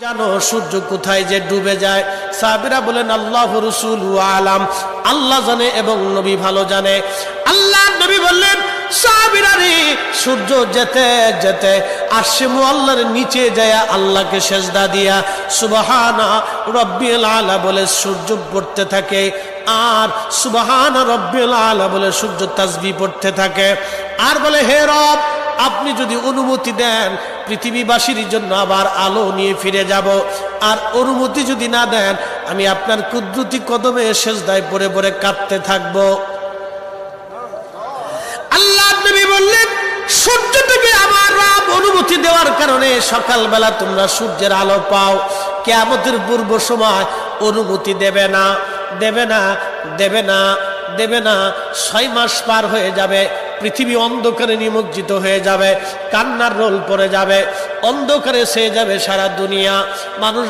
জানো সূর্য কোথায় যে ডুবে যায়? সাহাবীরা বলেন আল্লাহ রাসূলু আলাম, আল্লাহ জানে এবং নবী ভালো জানে। আল্লাহ নবী বললেন, সাহাবীরা রে, সূর্য যেতে যেতে আরশে মুআল্লার নিচে যায় আল্লাহকে সেজদা দিয়া সুবহানা রাব্বিল আলা বলে সূর্য পড়তে থাকে, আর সুবহানা রাব্বিল আলা বলে সূর্য তাসবিহ পড়তে থাকে, আর বলে হে রব, আপনি যদি অনুমতি দেন পৃথিবীবাসীর জন্য আবার আলো নিয়ে ফিরে যাব, আর অনুমতি যদি না দেন আমি আপনার কুদরতি কদমে সেজদায় পড়ে পড়ে কাঁদতে থাকব। আল্লাহ নবী বললেন, সূর্য থেকে আমার রব অনুমতি দেওয়ার কারণে সকালবেলা তোমরা সূর্যের আলো পাও। কিয়ামতের পূর্ব সময় অনুমতি দেবে না, দেবে না, দেবে না, দেবে না। 6 মাস পার হয়ে যাবে, পৃথিবী অন্ধকারে নিমজ্জিত হয়ে যাবে, কান্নার রোল পড়ে যাবে, অন্ধকারে ছেয়ে যাবে সারা দুনিয়া। মানুষ